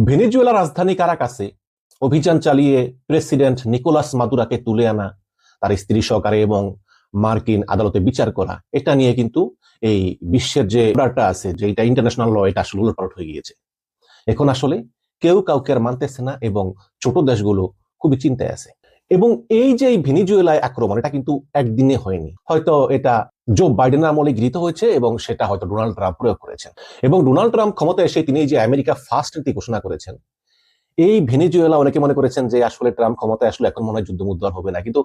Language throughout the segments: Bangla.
ভেনেজুয়েলার রাজধানী কারাকাসে অভিযান চালিয়ে প্রেসিডেন্ট নিকোলাস মাদুরাকে তুলে আনা, তার স্ত্রী সহকারে এবং মার্কিন আদালতে বিচার করা, এটা নিয়ে কিন্তু এই বিশ্বের যে অর্ডারটা আছে, যে এটা ইন্টারন্যাশনাল ল, এটা আসলে উলটপালট হয়ে গিয়েছে। এখন আসলে কেউ কাউকে আর মানতেছে না এবং ছোট দেশগুলো খুবই চিন্তায় আছে। এবং এই যে ভেনেজুয়েলায় আক্রমণ, এটা কিন্তু একদিনে হয়নি। হয়তো এটা জো বাইডেনের আমলে গৃহীত হয়েছে এবং সেটা হয়তো ডোনাল্ড ট্রাম্প প্রয়োগ করেছেন। এবং ডোনাল্ড ট্রাম্প ক্ষমতায় এসে তিনি এই যে আমেরিকা ফার্স্ট নীতি ঘোষণা করেছেন, এই ভেনেজুয়েলা অনেকে মনে করেছেন যে আসলে ট্রাম্প ক্ষমতায় আসলে এখন মনে হয় যুদ্ধ আর হবে না, কিন্তু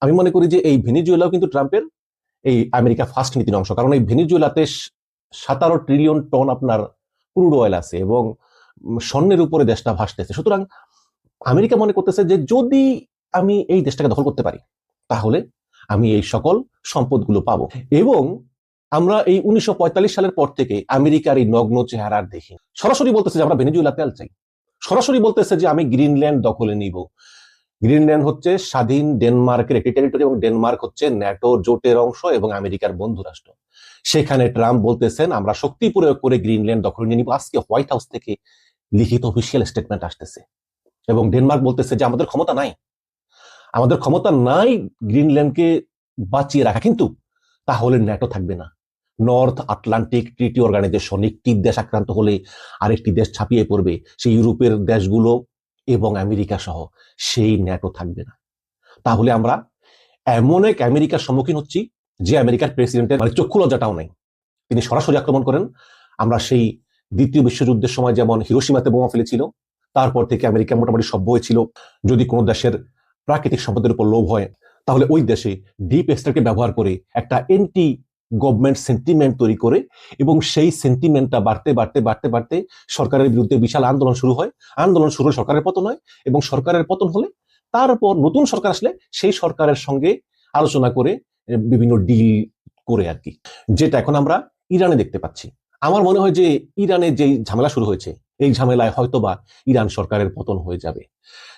আমি মনে করি যে এই ভেনেজুয়েলাও কিন্তু ট্রাম্পের এই আমেরিকা ফার্স্ট নীতির অংশ। কারণ এই ভেনেজুয়েলাতে 17 ট্রিলিয়ন টন আপনার ক্রুড অয়েল আছে এবং স্বর্ণের উপরে দেশটা ভাসতেছে। সুতরাং আমেরিকা মনে করতেছে যে যদি আমি এই দেশটাকে দখল করতে পারি, তাহলে আমি এই সকল সম্পদগুলো পাবো। এবং আমরা এই 1945 সালের পর থেকে আমেরিকার এই নগ্ন চেহারা আর দেখি। সরাসরি বলতেছে যে আমরা ভেনেজুয়েলা তেল চাই, সরাসরি বলতেছে যে আমি গ্রিনল্যান্ড দখলে নিব। গ্রিনল্যান্ড হচ্ছে স্বাধীন ডেনমার্কের একটি টেরিটরি এবং ডেনমার্ক হচ্ছে ন্যাটো জোটের অংশ এবং আমেরিকার বন্ধু রাষ্ট্র। সেখানে ট্রাম্প বলতেছেন আমরা শক্তি প্রয়োগ করে গ্রিনল্যান্ড দখলে নিয়ে নিব। আজকে হোয়াইট হাউস থেকে লিখিত অফিসিয়াল স্টেটমেন্ট আসতেছে এবং ডেনমার্ক বলতেছে যে আমাদের ক্ষমতা নাই গ্রিনল্যান্ডকে বাঁচিয়ে রাখা, কিন্তু তাহলে ন্যাটো থাকবে না। নর্থ আটলান্টিক ট্রিটি অর্গানাইজেশন, একটি দেশ আক্রান্ত হলে আরেকটি দেশ ছাপিয়ে পড়বে, সেই ইউরোপের দেশগুলো এবং আমেরিকা সহ, সেই ন্যাটো থাকবে না। তাহলে আমরা এমন এক আমেরিকার সম্মুখীন হচ্ছি যে আমেরিকার প্রেসিডেন্টের চক্ষু লজ্জাটাও নাই, তিনি সরাসরি আক্রমণ করেন। আমরা সেই দ্বিতীয় বিশ্বযুদ্ধের সময় যেমন হিরোশিমাতে বোমা ফেলেছিল, তারপর থেকে আমেরিকা মোটামুটি সভ্য হয়েছিল। যদি কোনো দেশের প্রাকৃতিক সম্পদের উপর লোভ হয়, তাহলে ওই দেশে ডিপ স্টেটকে ব্যবহার করে একটা এন্টি গভর্নমেন্ট সেন্টিমেন্ট তৈরি করে, এবং সেই সেন্টিমেন্টটা বাড়তে সরকারের বিরুদ্ধে বিশাল আন্দোলন শুরু হয়। আন্দোলন শুরু হলে সরকারের পতন হয়, এবং সরকারের পতন হলে তারপর নতুন সরকার আসলে সেই সরকারের সঙ্গে আলোচনা করে বিভিন্ন ডিল করে আর কি, যেটা এখন আমরা ইরানে দেখতে পাচ্ছি। আমার মনে হয় যে ইরানে যে ঝামেলা শুরু হয়েছে, এই ঝামেলায় হয়তোবা ইরান সরকারের পতন হয়ে যাবে।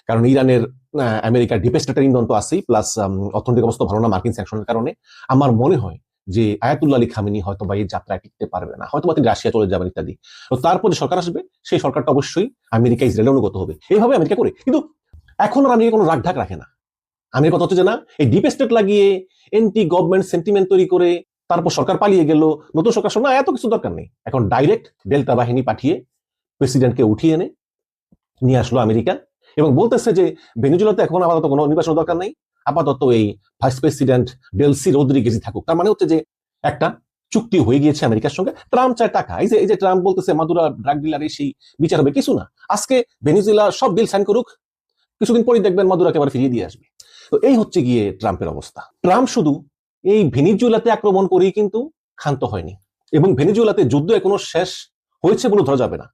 কারণ ইরানের আমেরিকার ডিপ স্টেটের ইন্ধন তো আছেই, প্লাস অর্থনৈতিক অবস্থা ভালো না মার্কিন স্যাংশনের কারণে। আমার মনে হয় যে আয়াতুল্লাহ আলী খামেনি হয়তোবা এই যাত্রায় টিকতে পারবে না, হয়তোবা তিনি রাশিয়া চলে যাবেন ইত্যাদি। তো তারপর যে সরকার আসবে, সেই সরকারটা অবশ্যই আমেরিকা ইসরায়েলের অনুগত হবে। এইভাবে আমেরিকা করে, কিন্তু এখন আর আমেরিকা কোনো রাগঢাক রাখে না। আমেরিকা কথা হচ্ছে যে না, এই ডিপ স্টেট লাগিয়ে এন্টি গভর্নমেন্ট সেন্টিমেন্ট তৈরি করে তারপর সরকার পালিয়ে গেল, নতুন সরকার শোনা, এত কিছু দরকার নেই। এখন ডাইরেক্ট ডেল্টা বাহিনী পাঠিয়ে প্রেসিডেন্টকে উঠিয়ে এনে নিয়ে আসলো আমেরিকা, এবং বলতেছে যে ভেনেজুয়েলাতে এখন আপাতত কোনো নির্বাচন দরকার নেই, আপাতত এই ভাইস প্রেসিডেন্ট ডেলসি রদ্রিগেজই থাকুক। তার মানে হচ্ছে যে একটা চুক্তি হয়ে গিয়েছে আমেরিকার সঙ্গে। ট্রাম্প চায় টাকা। এই যে ট্রাম্প বলতেছে মাদুরা ড্রাগ ডিলার, সেই বিচার হবে, কিছু না। আজকে ভেনেজুয়েলা সব ডিল সাইন করুক, কিছুদিন পরে দেখবেন মাদুরাকে আবার ফিরিয়ে দিয়ে আসবে। তো এই হচ্ছে গিয়ে ট্রাম্পের অবস্থা। ট্রাম্প শুধু এই ভেনেজুয়েলাতে আক্রমণ করেই কিন্তু ক্ষান্ত হয়নি, এবং ভেনেজুয়েলাতে যুদ্ধ এখনো শেষ হয়েছে বলে ধরা যাবে না।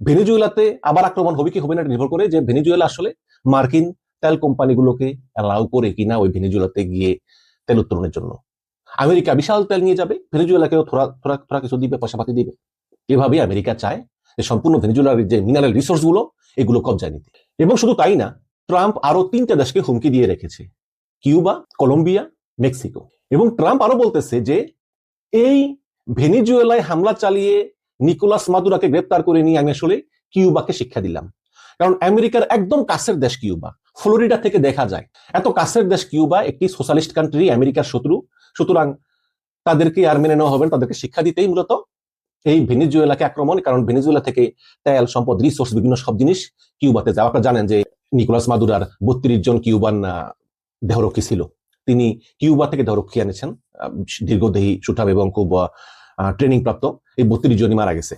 ভেনেজুয়েলাতে আবার আক্রমণ হবে কি হবে না নির্ভর করে যে ভেনেজুয়েলা আসলে মার্কিন তেল কোম্পানিগুলোকে অ্যালাউ করে কিনা ওই ভেনেজুয়েলাতে গিয়ে তেল উত্তোলনের জন্য। আমেরিকা বিশাল তেল নিয়ে যাবে, ভেনেজুয়েলাকেও থোড়া কিছু দিবে, পয়সাপাতি দিবে। এভাবেই আমেরিকা চায় যে সম্পূর্ণ ভেনেজুয়েলার যে মিনারেল রিসোর্স গুলো, এগুলো কবজায় নিতে। এবং শুধু তাই না, ট্রাম্প আরো 3টে দেশকে হুমকি দিয়ে রেখেছে: কিউবা, কলম্বিয়া, মেক্সিকো। এবং ট্রাম্প আরো বলতেছে যে এই ভেনেজুয়েলায় হামলা চালিয়ে নিকোলাস মাদুরাকে গ্রেপ্তার করে নিয়ে আমি আসলে কিউবাকে শিক্ষা দিলাম। কারণ আমেরিকার একদম কাছের দেশ কিউবা, ফ্লোরিডা থেকে দেখা যায়। এত কাছের দেশ কিউবা একটি সোশ্যালিস্ট কান্ট্রি, আমেরিকার শত্রু। সুতরাং তাদেরকে আর মেনে নেওয়া হবে না, তাদেরকে শিক্ষা দিতেই মূলত এই ভেনেজুয়েলাকে আক্রমণ। কারণ ভেনেজুয়েলা থেকে তেল সম্পদ, রিসোর্স, বিভিন্ন সব জিনিস কিউবাতে যাওয়া। আপনারা জানেন যে নিকোলাস মাদুরার 32 জন কিউবান দেহরক্ষী ছিল। তিনি কিউবা থেকে দেহরক্ষী এনেছেন, দীর্ঘদেহী, সুঠাম এবং খুব ট্রেনিং প্রাপ্ত। এই 32 জনই মারা গেছে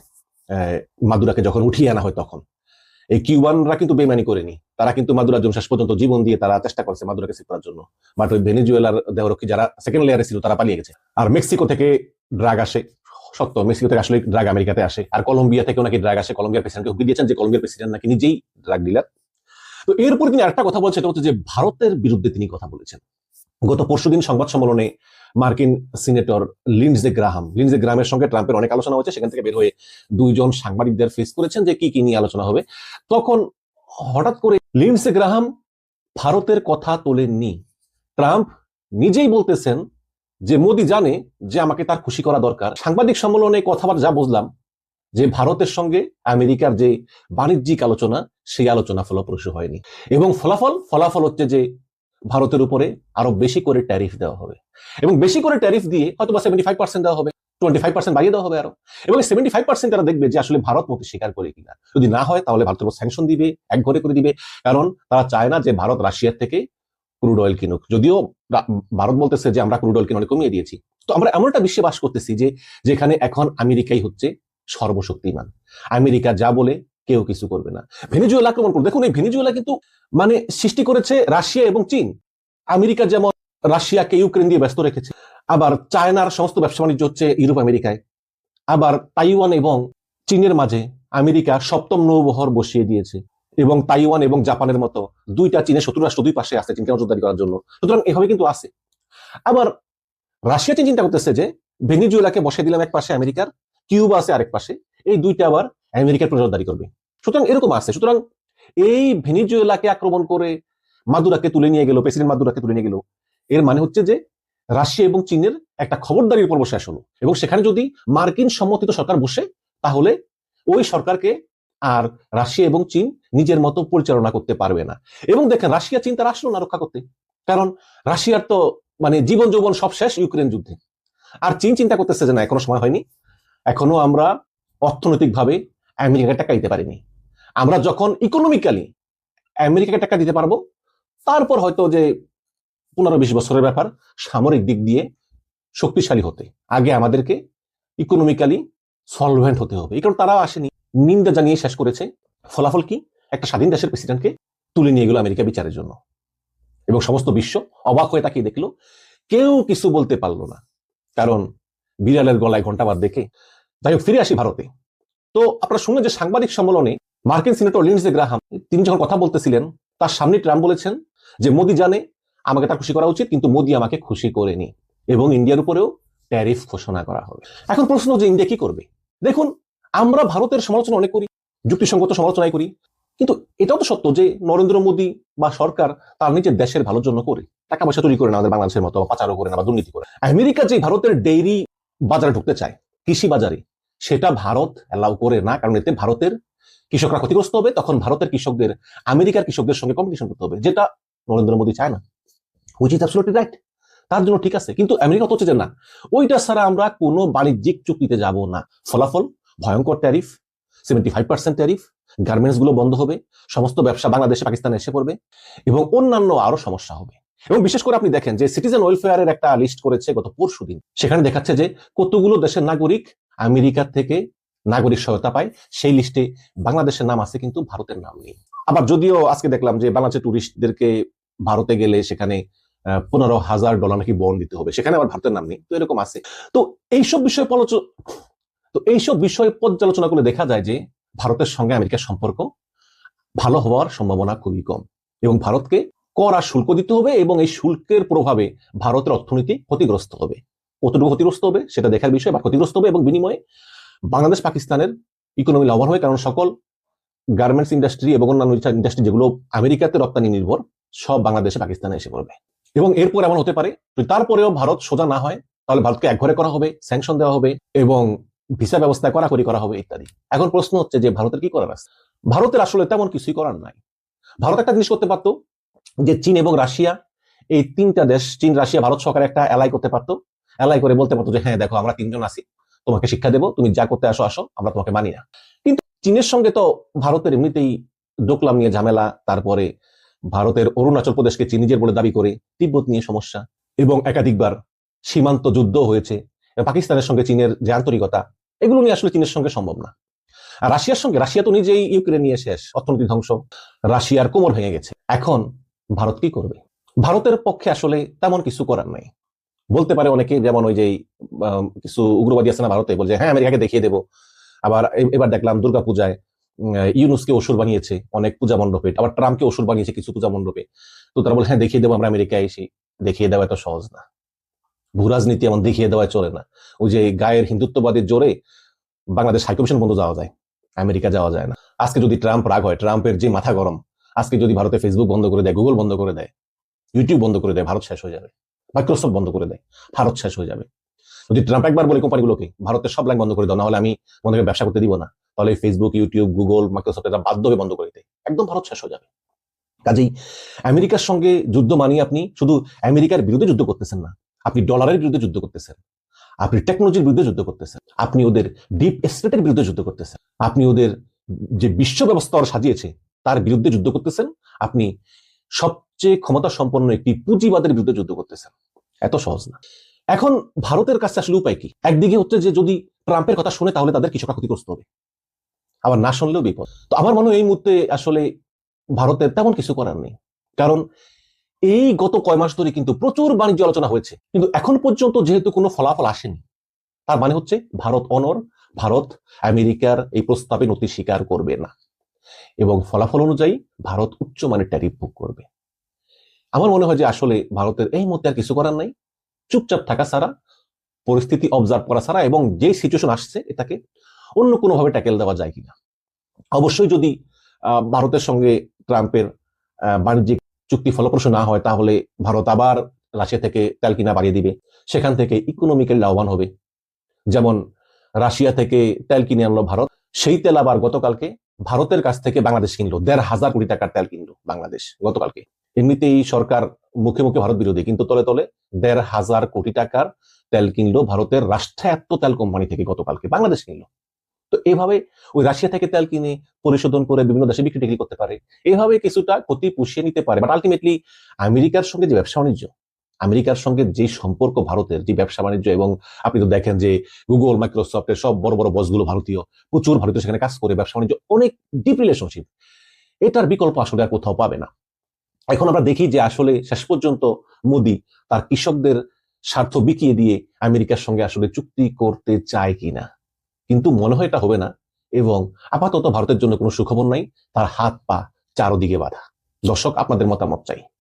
মাদুরাকে যখন উঠিয়ে আনা হয় তখন। এই কিউবানরা কিন্তু বেমানি করেনি, তারা কিন্তু মাদুরার জন্য শেষ পর্যন্ত জীবন দিয়ে তারা চেষ্টা করছে মাদুরাকে সেভ করার জন্য। বাট ওই ভেনেজুয়েলার দেহরক্ষী যারা সেকেন্ড লেয়ারে ছিল, তারা পালিয়ে গেছে। আর মেক্সিকো থেকে ড্রাগ আসে, সত্য, মেক্সিকো থেকে আসলে ড্রাগ আমেরিকাতে আসে। আর কলম্বিয়া থেকেও নাকি ড্রাগ আসে। কলম্বিয়ার প্রেসিডেন্টকে হুমকি দিয়েছেন যে কলম্বিয়ার প্রেসিডেন্ট নাকি নিজেই ড্রাগ ডিলার। তো এরপর তিনি আরেকটা কথা বলছেন, এটা হচ্ছে যে ভারতের বিরুদ্ধে তিনি কথা বলেছেন। গত পরশুদিন সংবাদ সম্মেলনে মার্কিন সিনেটর লিন্ডসে গ্রাহামের সঙ্গে ট্রাম্পের অনেক আলোচনা হয়েছে। সেখান থেকে বের হয়ে 2 জন সাংবাদিকদের ফেস করেছেন যে কি নিয়ে আলোচনা হবে। তখন হঠাৎ করে লিন্ডসে গ্রাহাম ভারতের কথা তোলেননি। ট্রাম্প নিজেই বলতেছেন যে মোদি জানে যে আমাকে তার খুশি করা দরকার। সাংবাদিক সম্মেলনে কথাবার্তা যা বুঝলাম যে ভারতের সঙ্গে আমেরিকার যে বাণিজ্যিক আলোচনা, সেই আলোচনা ফলপ্রসূ হয়নি। এবং ফলাফল হচ্ছে যে ভারতের উপরে আরো বেশি করে ট্যারিফ দেওয়া হবে, এবং বেশি করে ট্যারিফ দিয়ে হয়তো বা 75% দেওয়া হবে, 25% বাড়িয়ে দেওয়া হবে আরো। এবং 75% তারা দেখবে যে আসলে ভারত মতে স্বীকার করে কিনা। যদি না হয় তাহলে ভারতের উপর স্যাংশন দিবে, একঘরে করে দিবে। কারণ তারা চায় না যে ভারত রাশিয়ার থেকে ক্রুড অয়েল কিনুক। যদিও ভারত বলতেছে যে আমরা ক্রুড অয়েল কিনে অনেক কমিয়ে দিয়েছি। তো আমরা এমন একটা বিশ্বে বাস করতেছি যে যেখানে এখন আমেরিকাই হচ্ছে সর্বশক্তিমান। আমেরিকা যা বলে কেউ কিছু করবে না। ভেনেজুয়েলা আক্রমণ করবে, দেখুন এই ভেনেজুয়েলা কিন্তু মানে সৃষ্টি করেছে রাশিয়া এবং চীন। আমেরিকা যেমন রাশিয়াকে ইউক্রেন দিয়ে ব্যস্ত রেখেছে, আবার চায়নার সমস্ত ব্যবসা বাণিজ্য হচ্ছে ইউরোপ আমেরিকায়, আবার তাইওয়ান এবং চীনের মাঝে আমেরিকা সপ্তম নৌবহর বসিয়ে দিয়েছে, এবং তাইওয়ান এবং জাপানের মতো দুইটা চীনের শত্রু রাষ্ট্র দুই পাশে আছে চীনকে নজরদারি করার জন্য। সুতরাং এভাবে কিন্তু আছে। আবার রাশিয়া চীন চিন্তা করতেছে যে ভেনেজুয়েলাকে বসে দিলাম এক পাশে, আমেরিকার কিউবা আছে আরেক পাশে, এই দুইটা আবার আমেরিকার নজরদারি করবে। সুতরাং এরকম আছে। সুতরাং এই ভেনেজুয়েলাকে আক্রমণ করে মাদুরাকে তুলে নিয়ে গেল, প্রেসিডেন্ট মাদুরাকে তুলে নিয়ে গেল, এর মানে হচ্ছে যে রাশিয়া এবং চীনের একটা খবরদারির পর্ব শেষ হলো। এবং সেখানে যদি মার্কিন সমর্থিত সরকার বসে, তাহলে ওই সরকারকে আর রাশিয়া এবং চীন নিজের মতো পরিচালনা করতে পারবে না। এবং দেখেন রাশিয়া চীন তারা আসলো না রক্ষা করতে, কারণ রাশিয়ার তো মানে জীবন যৌবন সব শেষ ইউক্রেন যুদ্ধে। আর চীন চিন্তা করতেছে যে না, এখনো সময় হয়নি, এখনো আমরা অর্থনৈতিকভাবে আমেরিকাকে টাকা দিতে পারিনি। আমরা যখন ইকোনমিক্যালি আমেরিকাকে টাকা দিতে পারবো, তারপর হয়তো যে 15-20 বছরের ব্যাপার, সামরিক দিক দিয়ে শক্তিশালী হতে আগে আমাদেরকে ইকোনমিক্যালি সলভেন্ট হতে হবে। এই কারণ তারাও আসেনি, নিন্দা জানিয়ে শেষ করেছে। ফলাফল কি? একটা স্বাধীন দেশের প্রেসিডেন্টকে তুলে নিয়ে গেল আমেরিকা বিচারের জন্য, এবং সমস্ত বিশ্ব অবাক হয়ে তাকিয়ে দেখলো, কেউ কিছু বলতে পারলো না, কারণ বিড়ালের গলায় ঘন্টা বাদ দেখে। যাই হোক, ফিরে আসি ভারতে। তো আপনারা শুনলেন যে সাংবাদিক সম্মেলনে মার্কিন সিনেটর লিন্ডসে গ্রাহাম তিনি যখন কথা বলতেছিলেন, তার সামনে ট্রাম্প বলেছেন যে মোদি জানে আমাকে তার খুশি করা উচিত, কিন্তু মোদি আমাকে খুশি করেনি, এবং ইন্ডিয়ার উপরেও ট্যারিফ ঘোষণা করা হবে। এখন প্রশ্ন যে ইন্ডিয়া কি করবে? দেখুন, আমরা ভারতের সমালোচনা অনেক করি, যুক্তিসঙ্গত সমালোচনাই করি, কিন্তু এটাও তো সত্য যে নরেন্দ্র মোদী বা সরকার তার নিজের দেশের ভালোর জন্য করে, টাকা পয়সা চুরি করে না আমাদের বাংলাদেশের মতো, পাচারও করে না, বা দুর্নীতি করে। আমেরিকা যে ভারতের ডেইরি বাজারে ঢুকতে চায়, কৃষি বাজারে, সেটা ভারত অ্যালাউ করে না, কারণ এতে ভারতের কৃষকরা ক্ষতিগ্রস্ত হবে। তখন ভারতের কৃষকদের আমেরিকার কৃষকদের সঙ্গে কম্পিটিশন করতে হবে, যেটা নরেন্দ্র মোদী চায় না, হুইচ ইজ অ্যাবসলিউটলি রাইট। তার জন্য ঠিক আছে, কিন্তু আমেরিকা হচ্ছে যে না, ওইটা ছাড়া আমরা কোনো বাণিজ্যিক চুক্তিতে যাব না। ফলাফল ভয়ঙ্কর ট্যারিফ, 75% ট্যারিফ, গার্মেন্টস গুলো বন্ধ হবে, সমস্ত ব্যবসা বাংলাদেশে পাকিস্তানে এসে পড়বে, এবং অন্যান্য আরো সমস্যা হবে। এবং বিশেষ করে আপনি দেখেন যে সিটিজেন ওয়েলফেয়ারের একটা লিস্ট করেছে গত পরশুদিন, সেখানে দেখাচ্ছে যে কতগুলো দেশের নাগরিক আমেরিকা থেকে নাগরিক সহায়তা পায়, সেই লিস্টে বাংলাদেশের নাম আছে কিন্তু ভারতের নাম নেই। আবার যদিও আজকে দেখলাম যে বাংলাদেশের টুরিস্টদেরকে ভারতে গেলে সেখানে $15,000 নাকি বন্ড দিতে হবে, সেখানে আবার ভারতের নাম নেই। তো এরকম আছে। তো এইসব বিষয়ে পর্যালোচনা করে দেখা যায় যে ভারতের সঙ্গে আমেরিকার সম্পর্ক ভালো হওয়ার সম্ভাবনা খুবই কম, এবং ভারতকে কর আর শুল্ক দিতে হবে, এবং এই শুল্কের প্রভাবে ভারতের অর্থনীতি ক্ষতিগ্রস্ত হবে। কতটুকু ক্ষতিগ্রস্ত হবে সেটা দেখার বিষয়, বা ক্ষতিগ্রস্ত হবে, এবং বিনিময়ে বাংলাদেশ পাকিস্তানের ইকোনমি লাভবান হবে, কারণ সকল গার্মেন্টস ইন্ডাস্ট্রি এবং অন্যান্য ইন্ডাস্ট্রি যেগুলো আমেরিকাতে রপ্তানি নির্ভর, সব বাংলাদেশে পাকিস্তানে এসে পড়বে। এবং এরপর এমন হতে পারে যদি তারপরেও ভারত সোজা না হয়, তাহলে ভারতকে একঘরে করা হবে, স্যাংশন দেওয়া হবে, এবং ভিসা ব্যবস্থা কড়াকড়ি করা হবে ইত্যাদি। এখন প্রশ্ন হচ্ছে যে ভারতের কি করার আছে? ভারতের আসলে তেমন কিছুই করার নাই। ভারত একটা জিনিস করতে পারতো, যে চীন এবং রাশিয়া, এই তিনটা দেশ, চীন, রাশিয়া, ভারত সরকার একটা এলাই করতে পারতো, এলাই করে বলতে পারতো যে হ্যাঁ দেখো আমরা তিনজন আছি, তোমাকে শিক্ষা দেবো, তুমি যা করতে আসো আসো, আমরা তোমাকে মানি না। কিন্তু চীনের সঙ্গে তো ভারতের এমনিতেই ডোকলাম নিয়ে ঝামেলা, তারপরে ভারতের অরুণাচল প্রদেশকে চীন নিজের বলে দাবি করে, তিব্বত নিয়ে সমস্যা, এবং একাধিকবার সীমান্ত যুদ্ধ হয়েছে। পাকিস্তানের সঙ্গে চীনের যে আন্তরিকতা, এগুলো নিয়ে আসলে চীনের সঙ্গে সম্ভব না। আর রাশিয়ার সঙ্গে, রাশিয়া তো নিজেই ইউক্রেন নিয়ে শেষ, অর্থনৈতিক ধ্বংস, রাশিয়ার কোমর ভেঙে গেছে। এখন ভারত কি করবে? ভারতের পক্ষে আসলে তেমন কিছু করার নাই। বলতে পারে অনেকে, যেমন ওই যে কিছু উগ্রবাদী আছে না ভারতে, বলছে হ্যাঁ আমেরিকাকে দেখিয়ে দেবো। আবার এবার দেখলাম দুর্গাপূজায় ইউনুসকে অসুর বানিয়েছে অনেক পূজা মণ্ডপে, আবার ট্রাম্পকে অসুর বানিয়েছে কিছু পূজা মণ্ডপে। তো তারা বলে হ্যাঁ দেখিয়ে দেবো আমরা আমেরিকায় এসে। দেখিয়ে দেওয়া এত সহজ না, ভূরাজনীতি এমন দেখিয়ে দেওয়ায় চলে না। ওই যে গায়ের হিন্দুত্ববাদের জোরে বাংলাদেশ হাইকমিশন বন্ধ যাওয়া যায়, আমেরিকা যাওয়া যায় না। আজকে যদি ট্রাম্প রাগ হয়, ট্রাম্পের যে মাথা গরম, আজকে যদি ভারতে ফেসবুক বন্ধ করে দেয়, গুগল বন্ধ করে দেয়, ইউটিউব বন্ধ করে দেয়, ভারত শেষ হয়ে যাবে। মাইক্রোসফট বন্ধ করে দেয়, ভারত শেষ হয়ে যাবে। যদি ট্রাম্প একবার বলে কোম্পানিগুলোকে ভারতের সব লাইন বন্ধ করে দাও, না হলে আমি মনে করি ব্যবসা করতে দিব না, তাহলে ফেসবুক, ইউটিউব, গুগল, মাইক্রোসফট এটা বাধ্য হয়ে বন্ধ করে দিতে, একদম ভারত শেষ হয়ে যাবে। কাজেই আমেরিকার সঙ্গে যুদ্ধ মানিয়ে আপনি শুধু আমেরিকার বিরুদ্ধে যুদ্ধ করতেছেন না, আপনি ডলারের বিরুদ্ধে যুদ্ধ করতেছেন, আপনি টেকনোলজির বিরুদ্ধে যুদ্ধ করতেছেন, আপনি ওদের ডিপ স্টেটের বিরুদ্ধে যুদ্ধ করতেছেন, আপনি ওদের যে বিশ্ব ব্যবস্থা ওরা সাজিয়েছে তার বিরুদ্ধে যুদ্ধ করতেছেন, আপনি সবচেয়ে ক্ষমতা সম্পন্ন একটি পুঁজিবাদের বিরুদ্ধে যুদ্ধ করতেছেন। এত সহজ না। এখন ভারতের কাছে আসলে উপায় কি? একদিকে হচ্ছে যে যদি ট্রাম্পের কথা শুনে তাহলে তাদের কৃষকরা ক্ষতিগ্রস্ত হবে, আবার না শুনলেও বিপদ। তো আমার মনে হয় এই মুহূর্তে আসলে ভারতের তেমন কিছু করার নেই, কারণ এই গত কয় মাস ধরে কিন্তু প্রচুর বাণিজ্য আলোচনা হয়েছে, কিন্তু এখন পর্যন্ত যেহেতু কোনো ফলাফল আসেনি, তার মানে হচ্ছে ভারত অনড়, ভারত আমেরিকার এই প্রস্তাবে নতি স্বীকার করবে না, এবং ফলাফল অনুযায়ী ভারত উচ্চমানের ট্যারিফ ভোগ করবে। আমার মনে হয় যে আসলে ভারতের এই মুহূর্তে আর কিছু করার নাই, চুপচাপ থাকা ছাড়া, পরিস্থিতি অবজার্ভ করা ছাড়া, এবং যে সিচুয়েশন আসছে এটাকে অন্য কোনোভাবে ট্যাকেল দেওয়া যায় কিনা। অবশ্যই যদি ভারতের সঙ্গে ট্রাম্পের বাণিজ্যিক চুক্তি ফলপ্রসূ না হয়, তাহলে ভারত আবার রাশিয়া থেকে তেল কিনা বাড়িয়ে দিবে, সেখান থেকে ইকোনমিক্যালি লাভবান হবে। যেমন রাশিয়া থেকে তেল কিনে আনলো ভারত, সেই তেল আবার গতকালকে ভারতের কাছ থেকে বাংলাদেশ কিনলো, 1,500 কোটি টাকার তেল কিনলো বাংলাদেশ গতকালকে। এমনিতেই সরকার মুখে মুখে ভারত বিরোধী, কিন্তু তলে তলে 1,500 কোটি টাকার তেল কিনলো ভারতের রাষ্ট্রায়ত্ত তেল কোম্পানি থেকে গতকালকে বাংলাদেশ কিনলো। তো এভাবে ওই রাশিয়া থেকে তেল কিনে পরিশোধন করে বিভিন্ন দেশে বিক্রি টিক্রি করতে পারে, এভাবে কিছুটা ক্ষতি পুষিয়ে নিতে পারে। বাট আলটিমেটলি আমেরিকার সঙ্গে যে ব্যবসা বাণিজ্য, আমেরিকার সঙ্গে যে সম্পর্ক ভারতের, যে ব্যবসা বাণিজ্য, এবং আপনি তো দেখেন যে গুগল, মাইক্রোসফটের সব বড় বড় বসগুলো ভারতীয়, প্রচুর ভারতীয় সেখানে কাজ করে, ব্যবসা বাণিজ্য অনেক ডিপ রিলেশনশিপ, এটার বিকল্প আসলে আর কোথাও পাবে না। এখন আমরা দেখি যে আসলে শেষ পর্যন্ত মোদি তার কৃষকদের স্বার্থ বিকিয়ে দিয়ে আমেরিকার সঙ্গে আসলে চুক্তি করতে চায় কিনা, কিন্তু মনে হয় এটা হবে না, এবং আপাতত ভারতের জন্য কোনো সুখবর নাই, তার হাত পা চারদিকে বাঁধা। দর্শক, আপনাদের মতামত চাই।